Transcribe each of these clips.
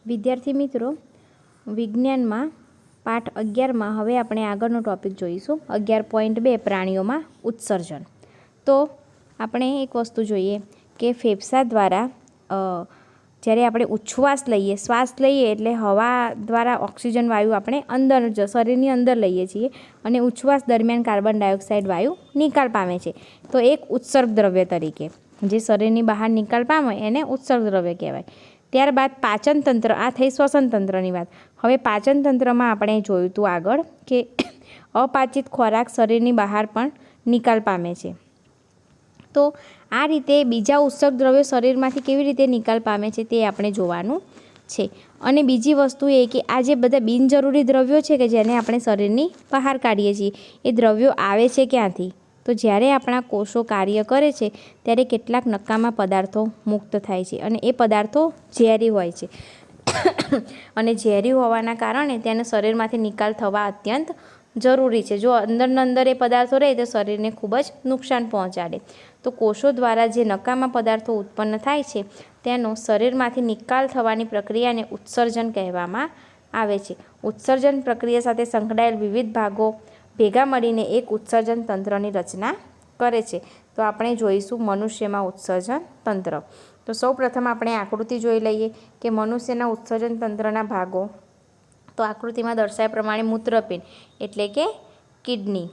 વિદ્યાર્થી મિત્રો, વિજ્ઞાનમાં પાઠ 11માં હવે આપણે આગળનો ટૉપિક જોઈશું 11.2 પ્રાણીઓમાં ઉત્સર્જન. તો આપણે એક વસ્તુ જોઈએ કે ફેફસા દ્વારા જ્યારે આપણે ઉચ્છ્વાસ લઈએ, શ્વાસ લઈએ એટલે હવા દ્વારા ઓક્સિજન વાયુ આપણે અંદર શરીરની અંદર લઈએ છીએ અને ઉચ્છ્વાસ દરમિયાન કાર્બન ડાયોક્સાઇડ વાયુ નિકાલ પામે છે. તો એક ઉત્સર્ગ દ્રવ્ય તરીકે જે શરીરની બહાર નિકાલ પામે એને ઉત્સર્ગ દ્રવ્ય કહેવાય. ત્યારબાદ પાચન તંત્ર, આ થઈ શ્વસન તંત્રની વાત. હવે પાચન તંત્રમાં આપણે જોયું હતું આગળ કે અપાચિત ખોરાક શરીરની બહાર પણ નિકાલ પામે છે. તો આ રીતે બીજા ઉત્સર્ગ દ્રવ્યો શરીરમાંથી કેવી રીતે નિકાલ પામે છે તે આપણે જોવાનું છે. અને બીજી વસ્તુ એ કે આ જે બધા બિનજરૂરી દ્રવ્યો છે કે જેને આપણે શરીરની બહાર કાઢીએ છીએ, એ દ્રવ્યો આવે છે ક્યાંથી? તો જ્યારે આપણા કોષો કાર્ય કરે છે ત્યારે કેટલાક નકામા પદાર્થો મુક્ત થાય છે અને એ પદાર્થો ઝેરી હોય છે અને ઝેરી હોવાના કારણે તેનો શરીરમાંથી નિકાલ થવા અત્યંત જરૂરી છે. જો અંદર એ પદાર્થો રહે તો શરીરને ખૂબ જ નુકસાન પહોંચાડે. તો કોષો દ્વારા જે નકામા પદાર્થો ઉત્પન્ન થાય છે તેનો શરીરમાંથી નિકાલ થવાની પ્રક્રિયાને ઉત્સર્જન કહેવામાં આવે છે. ઉત્સર્જન પ્રક્રિયા સાથે સંકળાયેલ વિવિધ ભાગો ભેગા મળીને એક ઉત્સર્જન તંત્રની રચના કરે છે. તો આપણે જોઈશું મનુષ્યમાં ઉત્સર્જન તંત્ર. તો સૌ પ્રથમ આપણે આકૃતિ જોઈ લઈએ કે મનુષ્યના ઉત્સર્જન તંત્રના ભાગો. તો આકૃતિમાં દર્શાવ્યા પ્રમાણે મૂત્રપિંડ એટલે કે કિડની,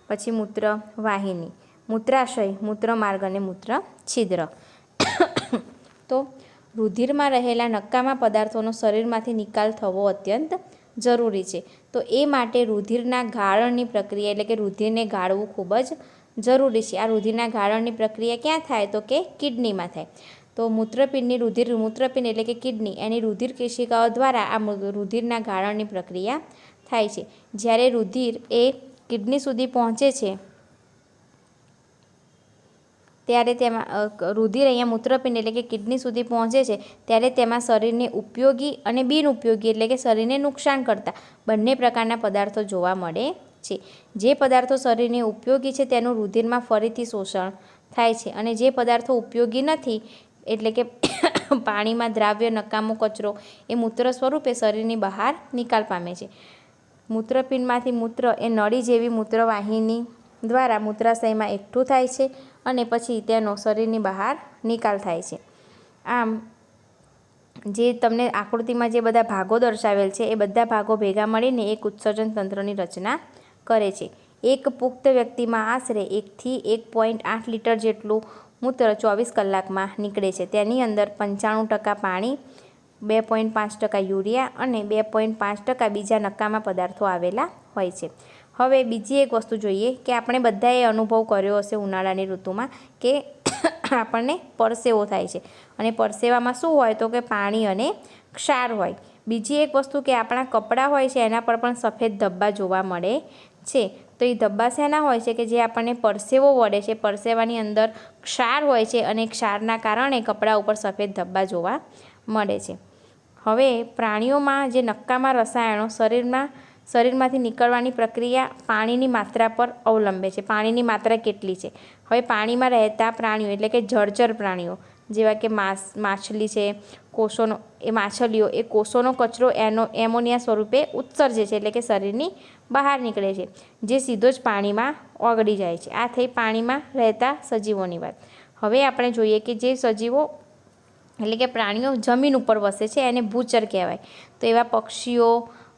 પછી મૂત્ર વાહિની, મૂત્રાશય, મૂત્રમાર્ગ અને મૂત્ર છિદ્ર. તો રુધિરમાં રહેલા નકામા પદાર્થોનો શરીરમાંથી નિકાલ થવો અત્યંત જરૂરી છે. તો એ માટે રુધિરના ગાળણની પ્રક્રિયા એટલે કે રુધિરને ગાળવું ખૂબ જ જરૂરી છે. આ રુધિરના ગાળણની પ્રક્રિયા ક્યાં થાય? તો કે કિડનીમાં થાય. તો મૂત્રપિંડની મૂત્રપિંડ એટલે કે કિડની, એની રુધિર કેશિકાઓ દ્વારા આ રુધિરના ગાળણની પ્રક્રિયા થાય છે. જ્યારે રુધિર એ કિડની સુધી પહોંચે છે ત્યારે તેમાં રુધિર અહીંયા મૂત્રપિંડ એટલે કે કિડની સુધી પહોંચે છે ત્યારે તેમાં શરીરને ઉપયોગી અને બિનઉપયોગી એટલે કે શરીરને નુકસાન કરતા બંને પ્રકારના પદાર્થો જોવા મળે છે. જે પદાર્થો શરીરને ઉપયોગી છે તેનું રુધિરમાં ફરીથી શોષણ થાય છે અને જે પદાર્થો ઉપયોગી નથી એટલે કે પાણીમાં દ્રાવ્ય નકામો કચરો એ મૂત્ર સ્વરૂપે શરીરની બહાર નિકાલ પામે છે. મૂત્રપિંડમાંથી મૂત્ર એ નળી જેવી મૂત્રવાહિની દ્વારા મૂત્રાશયમાં એકઠું થાય છે અને પછી તેનો શરીરની બહાર નિકાલ થાય છે. આમ જે તમને આકૃતિમાં જે બધા ભાગો દર્શાવેલ છે એ બધા ભાગો ભેગા મળીને એક ઉત્સર્જન તંત્રની રચના કરે છે. એક પુખ્ત વ્યક્તિમાં આશરે 1 થી 1.8 લીટર જેટલું મૂત્ર 24 કલાકમાં નીકળે છે. તેની અંદર 95% પાણી, 2.5% યુરિયા અને 2.5% બીજા નકામા પદાર્થો આવેલા હોય છે. હવે બીજી એક વસ્તુ જોઈએ કે આપણે બધાએ અનુભવ કર્યો હશે ઉનાળાની ઋતુમાં કે આપણને પરસેવો થાય છે અને પરસેવામાં શું હોય તો કે પાણી અને ક્ષાર હોય. બીજી એક વસ્તુ કે આપણા કપડાં હોય છે એના પર પણ સફેદ ધબ્બા જોવા મળે છે. તો એ ધબ્બા શેના હોય છે કે જે આપણને પરસેવો વળે છે, પરસેવાની અંદર ક્ષાર હોય છે અને ક્ષારના કારણે કપડા ઉપર સફેદ ધબ્બા જોવા મળે છે. હવે પ્રાણીઓમાં જે નકામા રસાયણો શરીરમાંથી નીકળવાની પ્રક્રિયા પાણીની માત્રા પર અવલંબે છે. પાણીની માત્રા કેટલી છે? હવે પાણીમાં રહેતા પ્રાણીઓ એટલે કે જળચર પ્રાણીઓ જેવા કે માછલી છે, માછલીઓ એ કોષોનો કચરો એમોનિયા સ્વરૂપે ઉત્સર્જે છે એટલે કે શરીરની બહાર નીકળે છે જે સીધો જ પાણીમાં ઓગળી જાય છે. આ થઈ પાણીમાં રહેતા સજીવોની વાત. હવે આપણે જોઈએ કે જે સજીવો એટલે કે પ્રાણીઓ જમીન ઉપર વસે છે એને ભૂચર કહેવાય. તો એવા પક્ષીઓ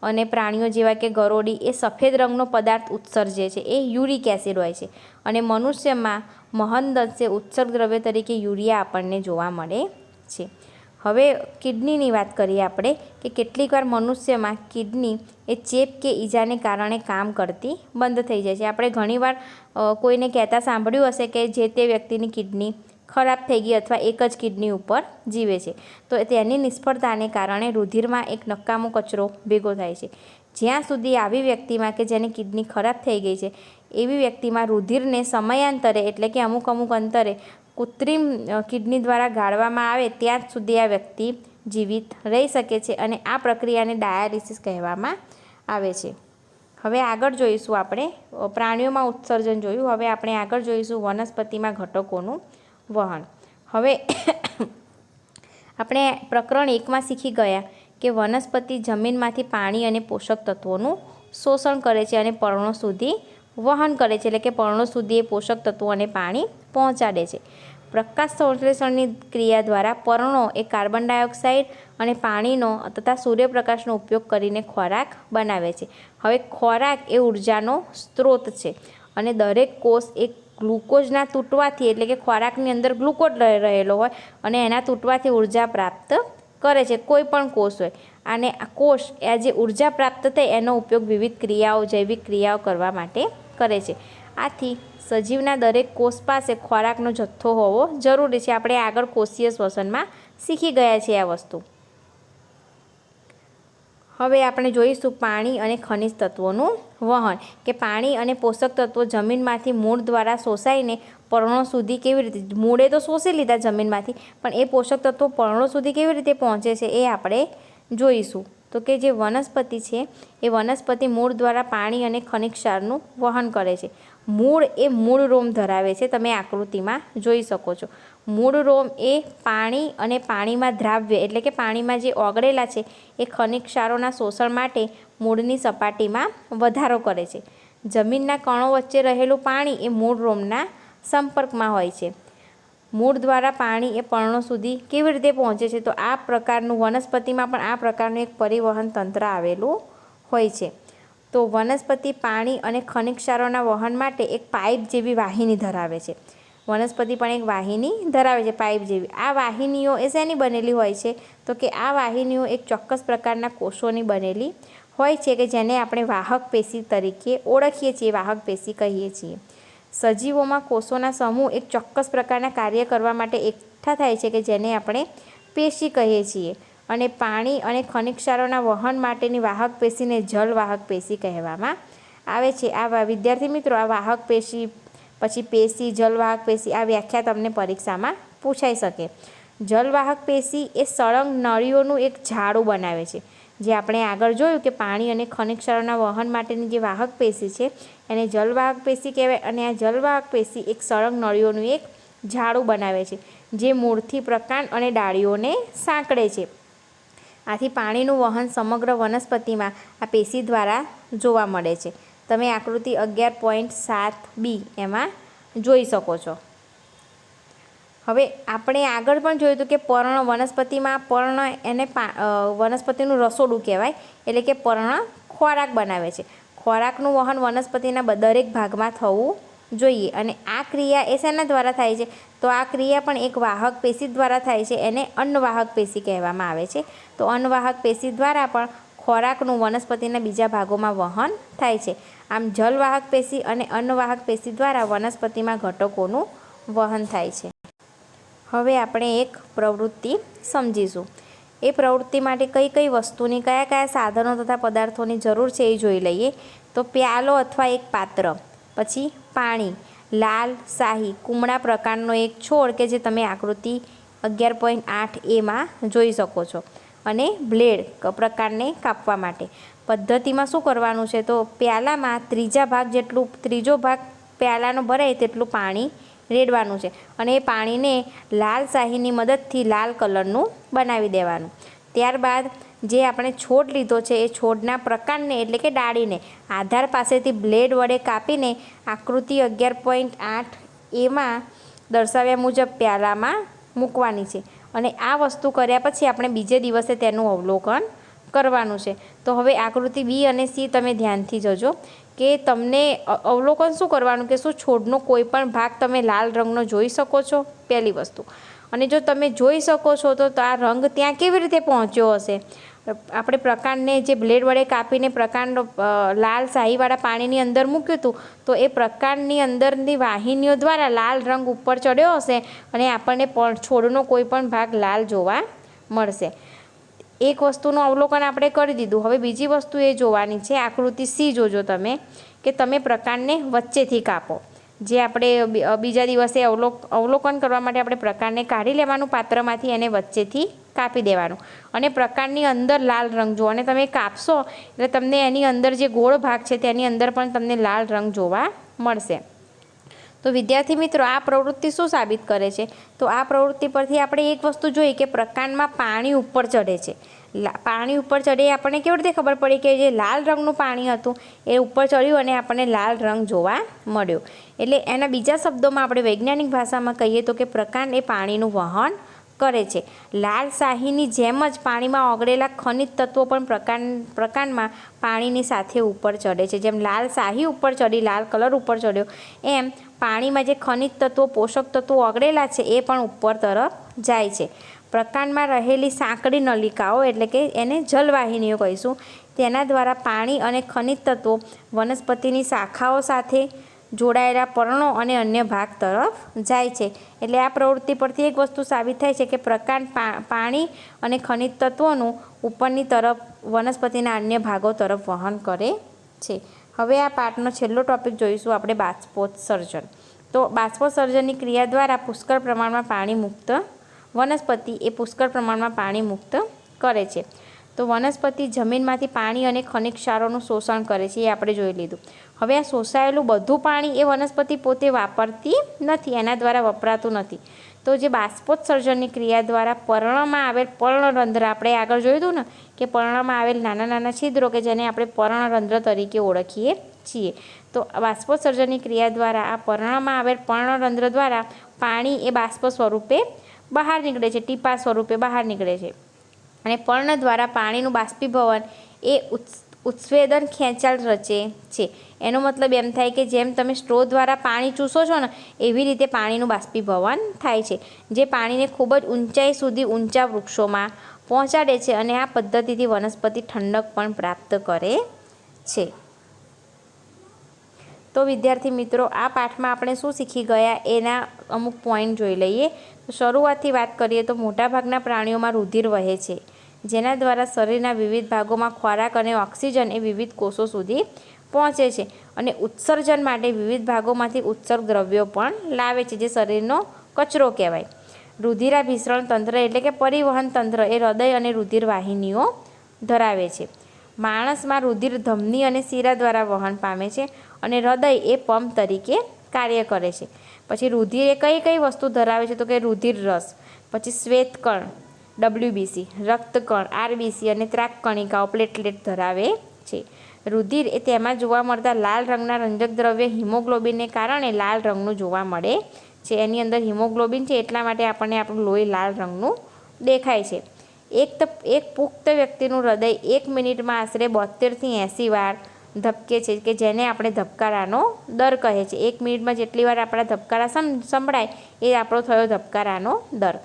અને પ્રાણીઓ જેવા કે ગરોળી એ સફેદ રંગનો પદાર્થ ઉત્સર્જે છે, એ યુરિક એસિડ હોય છે. અને મનુષ્યમાં મહદઅંશે ઉત્સર્ગ દ્રવ્ય તરીકે યુરિયા આપણને જોવા મળે છે. હવે કિડનીની વાત કરીએ આપણે કે કેટલીક વાર મનુષ્યમાં કિડની એ ચેપ કે ઈજાને કારણે કામ કરતી બંધ થઈ જાય છે. આપણે ઘણીવાર કોઈને કહેતા સાંભળ્યું હશે કે જે તે વ્યક્તિની કિડની ખરાબ થઈ ગઈ અથવા એક જ કિડની ઉપર જીવે છે. તો તેની નિષ્ફળતાને કારણે રુધિરમાં એક નકામો કચરો ભેગો થાય છે. જ્યાં સુધી આવી વ્યક્તિમાં કે જેની કિડની ખરાબ થઈ ગઈ છે એવી વ્યક્તિમાં રુધિરને સમયાંતરે એટલે કે અમુક અંતરે કૃત્રિમ કિડની દ્વારા ગાળવામાં આવે ત્યાં સુધી આ વ્યક્તિ જીવિત રહી શકે છે અને આ પ્રક્રિયાને ડાયાલિસિસ કહેવામાં આવે છે. હવે આગળ જોઈશું આપણે પ્રાણીઓમાં ઉત્સર્જન જોયું. હવે આપણે આગળ જોઈશું વનસ્પતિમાં ઘટકોનું વહન. હવે આપણે પ્રકરણ 1માં શીખી ગયા કે વનસ્પતિ જમીનમાંથી પાણી અને પોષક તત્વોનું શોષણ કરે છે અને પર્ણો સુધી વહન કરે છે, એટલે કે પર્ણો સુધી એ પોષક તત્વો અને પાણી પહોંચાડે છે. પ્રકાશ સંશ્લેષણની ક્રિયા દ્વારા પર્ણો એ કાર્બન ડાયોક્સાઇડ અને પાણીનો તથા સૂર્યપ્રકાશનો ઉપયોગ કરીને ખોરાક બનાવે છે. હવે ખોરાક એ ઉર્જાનો સ્ત્રોત છે અને દરેક કોષ એક ગ્લુકોઝના તૂટવાથી, એટલે કે ખોરાકની અંદર ગ્લુકોઝ રહેલો હોય અને એના તૂટવાથી ઉર્જા પ્રાપ્ત કરે છે, કોઈ પણ કોષ હોય. અને આ કોષ એ જે ઉર્જા પ્રાપ્ત થાય એનો ઉપયોગ વિવિધ ક્રિયાઓ, જૈવિક ક્રિયાઓ કરવા માટે કરે છે. આથી સજીવના દરેક કોષ પાસે ખોરાકનો જથ્થો હોવો જરૂરી છે. આપણે આગળ કોષીય શ્વસનમાં શીખી ગયા છીએ આ વસ્તુ. હવે આપણે જોઈશું પાણી અને ખનિજ તત્વોનું વહન, કે પાણી અને પોષક તત્વો જમીનમાંથી મૂળ દ્વારા શોષાઈને પર્ણો સુધી કેવી રીતે, મૂળે તો શોષી લીધા જમીનમાંથી, પણ એ પોષક તત્વો પર્ણો સુધી કેવી રીતે પહોંચે છે એ આપણે જોઈશું. તો કે જે વનસ્પતિ છે એ વનસ્પતિ મૂળ દ્વારા પાણી અને ખનિજ ક્ષારનું વહન કરે છે. મૂળ એ મૂળ રોમ ધરાવે છે, તમે આકૃતિમાં જોઈ શકો છો. મૂળ રોમ એ પાણી અને પાણીમાં દ્રાવ્ય, એટલે કે પાણીમાં જે ઓગળેલા છે એ ખનિજ ક્ષારોના શોષણ માટે મૂળની સપાટીમાં વધારો કરે છે. જમીનના કણો વચ્ચે રહેલું પાણી એ મૂળ રોમના સંપર્કમાં હોય છે. મૂળ દ્વારા પાણી એ પર્ણો સુધી કેવી રીતે પહોંચે છે? તો આ પ્રકારનું વનસ્પતિમાં પણ આ પ્રકારનું એક પરિવહન તંત્ર આવેલું હોય છે. તો વનસ્પતિ પાણી અને ખનિજ ક્ષારોના વહન માટે એક પાઇપ જેવી વાહિની ધરાવે છે. વનસ્પતિ પણ એક વાહિની ધરાવે છે, પાઇપ જેવી. આ વાહિનીઓ એ શેની બનેલી હોય છે? તો કે આ વાહિનીઓ એક ચોક્કસ પ્રકારના કોષોની બનેલી હોય છે, કે જેને આપણે વાહક પેશી તરીકે ઓળખીએ છીએ, વાહક પેશી કહીએ છીએ. સજીવોમાં કોષોના સમૂહ એક ચોક્કસ પ્રકારના કાર્ય કરવા માટે એકઠા થાય છે, કે જેને આપણે પેશી કહીએ છીએ. અને પાણી અને ખનિજ ક્ષારોના વહન માટેની વાહક પેશીને જલવાહક પેશી કહેવામાં આવે છે. આ વિદ્યાર્થી મિત્રો, આ વાહક પેશી, પછી પેશી, જલવાહક પેશી, આ વ્યાખ્યા તમને પરીક્ષામાં પૂછાઈ શકે. જલવાહક પેશી એ સળંગ નળીઓનું એક જાળું બનાવે છે. જે આપણે આગળ જોયું કે પાણી અને ખનિજ ક્ષારોના વહન માટેની જે વાહક પેશી છે એને જલવાહક પેશી કહેવાય. અને આ જલવાહક પેશી એક સળંગ નળીઓનું એક જાળું બનાવે છે, જે મૂળથી પ્રકાંડ અને ડાળીઓને સાંકળે છે. આથી પાણીનું વહન સમગ્ર વનસ્પતિમાં આ પેશી દ્વારા જોવા મળે છે. તમે આકૃતિ 11.7b એમાં જોઈ શકો છો. હવે આપણે આગળ પણ જોયું હતું કે પર્ણ, વનસ્પતિમાં પર્ણ એને વનસ્પતિનું રસોડું કહેવાય, એટલે કે પર્ણ ખોરાક બનાવે છે. ખોરાકનું વહન વનસ્પતિના દરેક ભાગમાં થવું જોઈએ. અને આ ક્રિયા એ શેના દ્વારા થાય છે? તો આ ક્રિયા પણ એક વાહક પેશી દ્વારા થાય છે, એને અન્નવાહક પેશી કહેવામાં આવે છે. તો અન્નવાહક પેશી દ્વારા પણ ખોરાકનું વનસ્પતિના બીજા ભાગોમાં વહન થાય છે. આમ જલવાહક પેશી અને અન્નવાહક પેશી દ્વારા વનસ્પતિમાં ઘટકોનું વહન થાય છે. હવે આપણે એક પ્રવૃત્તિ સમજીશું. એ પ્રવૃત્તિ માટે કઈ કઈ વસ્તુની, કયા કયા સાધનો તથા પદાર્થોની જરૂર છે એ જોઈ લઈએ. તો પ્યાલો અથવા એક પાત્ર, પછી પાણી, લાલ શાહી કુમળા પ્રકારનો એક છોડ કે જે તમે આકૃતિ 11.8a જોઈ શકો છો, અને બ્લેડ પ્રકારને કાપવા માટે. પદ્ધતિમાં શું કરવાનું છે? તો પ્યાલામાં ત્રીજો ભાગ પ્યાલાનો ભરાય તેટલું પાણી રેડવાનું છે, અને એ પાણીને લાલ શાહીની મદદથી લાલ કલરનું બનાવી દેવાનું. ત્યારબાદ જે આપણે છોડ લીધો છે એ છોડના પ્રકારને, એટલે કે ડાળીને આધાર પાસેથી બ્લેડ વડે કાપીને આકૃતિ 11.8a દર્શાવ્યા મુજબ પ્યાલામાં મૂકવાની છે. અને આ વસ્તુ કર્યા પછી આપણે બીજે દિવસે તેનું અવલોકન કરવાનું છે. તો હવે આકૃતિ B અને C તમે ધ્યાનથી જોજો, કે તમને અવલોકન શું કરવાનું, કે શું છોડનો કોઈ પણ ભાગ તમે લાલ રંગનો જોઈ શકો છો? પહેલી વસ્તુ. અને જો તમે જોઈ શકો છો તો આ રંગ ત્યાં કેવી રીતે પહોંચ્યો હશે? આપણે પ્રકાંડને જે બ્લેડ વડે કાપીને પ્રકાંડ લાલ શાહીવાળા પાણીની અંદર મૂક્યું હતું, તો એ પ્રકાંડની અંદરની વાહિનીઓ દ્વારા લાલ રંગ ઉપર ચડ્યો હશે અને આપણને છોડનો કોઈ પણ ભાગ લાલ જોવા મળશે. એક વસ્તુનું અવલોકન આપણે કરી દીધું. હવે બીજી વસ્તુ એ જોવાની છે, આકૃતિ C જોજો તમે, કે તમે પ્રકાંડને વચ્ચેથી કાપો. જે આપણે બીજા દિવસે અવલોકન કરવા માટે આપણે પ્રકાંડને કાઢી લેવાનું પાત્રમાંથી, એને વચ્ચેથી કાપી દેવાનું, અને પ્રકાંડની અંદર લાલ રંગ જુઓ. અને તમે કાપશો એટલે તમને એની અંદર જે ગોળ ભાગ છે તેની અંદર પણ તમને લાલ રંગ જોવા મળશે. તો તો વિદ્યાર્થી મિત્રો, આ પ્રવૃત્તિ શું સાબિત કરે છે? તો આ પ્રવૃત્તિ પરથી આપણે એક વસ્તુ જોઈ કે પ્રકાંડમાં પાણી ઉપર ચડે છે. પાણી ઉપર ચડે આપણને કેવી રીતે ખબર પડી કે જે લાલ રંગનું પાણી હતું એ ઉપર ચડ્યું અને આપણને લાલ રંગ જોવા મળ્યો. એટલે એના બીજા શબ્દોમાં આપણે વૈજ્ઞાનિક ભાષામાં કહીએ તો કે પ્રકાંડ એ પાણીનું વહન કરે છે. લાલ શાહીની જેમ જ પાણીમાં ઓગળેલા ખનિજ તત્વો પણ પ્રકાંડમાં પાણીની સાથે ઉપર ચડે છે. જેમ લાલ શાહી ઉપર ચડી, લાલ કલર ઉપર ચડ્યો, એમ પાણીમાં જે ખનિજ તત્વો, પોષક તત્વો ઓગળેલા છે એ પણ ઉપર તરફ જાય છે. પ્રકાંડમાં રહેલી સાંકડી નલિકાઓ એટલે કે એને જલવાહિનીઓ કહીશું, તેના દ્વારા પાણી અને ખનિજ તત્વો વનસ્પતિની શાખાઓ સાથે જોડાયેલા પર્ણો અને અન્ય ભાગ તરફ જાય છે. એટલે આ પ્રવૃત્તિ પરથી એક વસ્તુ સાબિત થાય છે કે પ્રકાંડ પાણી અને ખનિજ તત્વોનું ઉપરની તરફ વનસ્પતિના અન્ય ભાગો તરફ વહન કરે છે. હવે આ પાઠનો છેલ્લો ટોપિક જોઈશું આપણે, બાષ્પોત્સર્જન. તો બાષ્પોત્સર્જનની ક્રિયા દ્વારા પુષ્કળ પ્રમાણમાં પાણી મુક્ત વનસ્પતિ એ પુષ્કળ પ્રમાણમાં પાણી મુક્ત કરે છે. તો વનસ્પતિ જમીનમાંથી પાણી અને ખનિજ ક્ષારોનું શોષણ કરે છે, એ આપણે જોઈ લીધું. હવે આ શોષાયેલું બધું પાણી એ વનસ્પતિ પોતે વાપરતી નથી, એના દ્વારા વપરાતું નથી. તો જે બાષ્પોત્સર્જનની ક્રિયા દ્વારા પર્ણમાં આવેલ પર્ણરંધ્ર, આપણે આગળ જોયું હતું ને કે પર્ણમાં આવેલ નાના નાના છિદ્રો કે જેને આપણે પર્ણરંધ્ર તરીકે ઓળખીએ છીએ. તો બાષ્પોત્સર્જનની ક્રિયા દ્વારા આ પર્ણમાં આવેલ પર્ણરંધ્ર દ્વારા પાણી એ બાષ્પ સ્વરૂપે બહાર નીકળે છે, ટીપા સ્વરૂપે બહાર નીકળે છે. અને પર્ણ દ્વારા પાણીનું બાષ્પીભવન એ ઉત્સ્વેદન ખેંચાણ રચે છે. એનો મતલબ એમ થાય કે જેમ તમે સ્ટ્રો દ્વારા પાણી ચૂસો છો ને, એવી રીતે પાણીનું બાષ્પીભવન થાય છે, જે પાણીને ખૂબ જ ઊંચાઈ સુધી ઊંચા વૃક્ષોમાં પહોંચાડે છે. અને આ પદ્ધતિથી વનસ્પતિ ઠંડક પણ પ્રાપ્ત કરે છે. તો વિદ્યાર્થી મિત્રો, આ પાઠમાં આપણે શું શીખી ગયા એના અમુક પોઈન્ટ જોઈ લઈએ. તો શરૂઆતથી વાત કરીએ તો મોટાભાગના પ્રાણીઓમાં રુધિર વહે છે, જેના દ્વારા શરીરના વિવિધ ભાગોમાં ખોરાક અને ઓક્સિજન એ વિવિધ કોષો સુધી પહોંચે છે. અને ઉત્સર્જન માટે વિવિધ ભાગોમાંથી ઉત્સર્ગ દ્રવ્યો પણ લાવે છે, જે શરીરનો કચરો કહેવાય. રુધિરાભિસરણ તંત્ર એટલે કે પરિવહન તંત્ર એ હૃદય અને રુધિર વાહિનીઓ ધરાવે છે. માણસમાં રુધિર ધમની અને શીરા દ્વારા વહન પામે છે અને હૃદય એ પંપ તરીકે કાર્ય કરે છે. પછી રુધિર એ કઈ કઈ વસ્તુ ધરાવે છે? તો કે રુધિર રસ, પછી શ્વેતકણ WBC, રક્તકણ RBC અને ત્રાક કણિકાઓ પ્લેટલેટ ધરાવે છે. રુધિર એ તેમાં જોવા મળતા લાલ રંગના રંજક દ્રવ્ય હિમોગ્લોબિનને કારણે લાલ રંગનું જોવા મળે છે. એની અંદર હિમોગ્લોબિન છે એટલા માટે આપણને આપણું લોહી લાલ રંગનું દેખાય છે. એક પુખ્ત વ્યક્તિનું હૃદય 1 મિનિટમાં આશરે 72 થી 80 વાર ધબકે છે, કે જેને આપણે ધબકારાનો દર કહે છે. 1 મિનિટમાં જેટલી વાર આપણા ધબકારા સંભળાય એ આપણો થયો ધબકારાનો દર.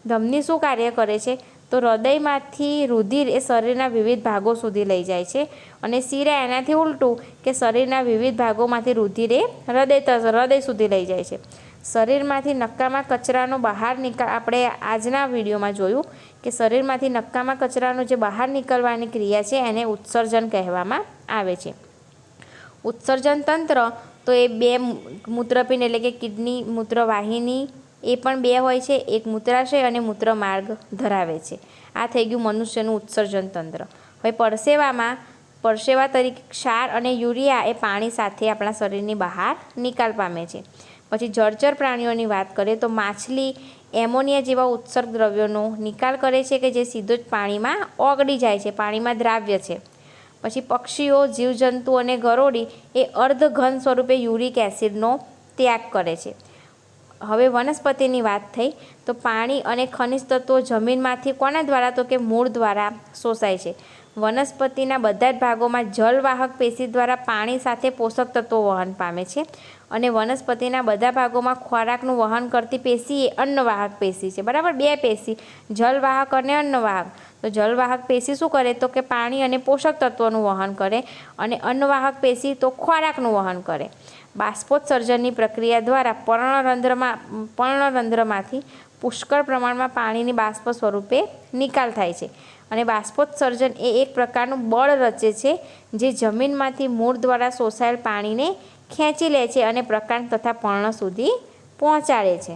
ધમની શું કાર્ય કરે છે? તો હૃદયમાંથી રુધિર એ શરીરના વિવિધ ભાગો સુધી લઈ જાય છે. અને શીરા એનાથી ઉલટું કે શરીરના વિવિધ ભાગોમાંથી રુધિર એ હૃદય સુધી લઈ જાય છે. શરીરમાંથી નકામા કચરાનો બહાર આપણે આજના વિડીયોમાં જોયું કે શરીરમાંથી નકામા કચરાનો જે બહાર નીકળવાની ક્રિયા છે એને ઉત્સર્જન કહેવામાં આવે છે. ઉત્સર્જન તંત્ર તો એ 2 મૂત્રપિંડ એટલે કે કિડની, મૂત્રવાહિની એ પણ 2 હોય છે. એક મૂત્રાશય અને મૂત્રમાર્ગ ધરાવે છે. આ થઈ ગયું મનુષ્યનું ઉત્સર્જન તંત્ર. હવે પરસેવા તરીકે ક્ષાર અને યુરિયા એ પાણી સાથે આપણા શરીરની બહાર નિકાલ પામે છે. પછી જળચર પ્રાણીઓની વાત કરીએ તો માછલી એમોનિયા જેવા ઉત્સર્ગ દ્રવ્યોનો નિકાલ કરે છે, કે જે સીધો જ પાણીમાં ઓગળી જાય છે, પાણીમાં દ્રાવ્ય છે. પછી પક્ષીઓ, જીવજંતુ અને ગરોળી એ અર્ધઘન સ્વરૂપે યુરિક એસિડનો ત્યાગ કરે છે. હવે વનસ્પતિની વાત થઈ તો પાણી અને ખનિજ તત્વો જમીનમાંથી કોના દ્વારા? તો કે મૂળ દ્વારા શોષાય છે. વનસ્પતિના બધા જ ભાગોમાં જલવાહક પેશી દ્વારા પાણી સાથે પોષક તત્વો વહન પામે છે. અને વનસ્પતિના બધા ભાગોમાં ખોરાકનું વહન કરતી પેશી એ અન્નવાહક પેશી છે. બરાબર, 2 પેશી, જલવાહક અને અન્નવાહક. તો જલવાહક પેશી શું કરે? તો કે પાણી અને પોષક તત્વોનું વહન કરે. અને અન્નવાહક પેશી તો ખોરાકનું વહન કરે. બાષ્પોત્સર્જનની પ્રક્રિયા દ્વારા પર્ણરંધ્રમાંથી પુષ્કળ પ્રમાણમાં પાણીની બાષ્પ સ્વરૂપે નિકાલ થાય છે. અને બાષ્પોત્સર્જન એ એક પ્રકારનું બળ રચે છે, જે જમીનમાંથી મૂળ દ્વારા શોષાયેલ પાણીને ખેંચી લે છે અને પ્રકાંડ તથા પર્ણ સુધી પહોંચાડે છે.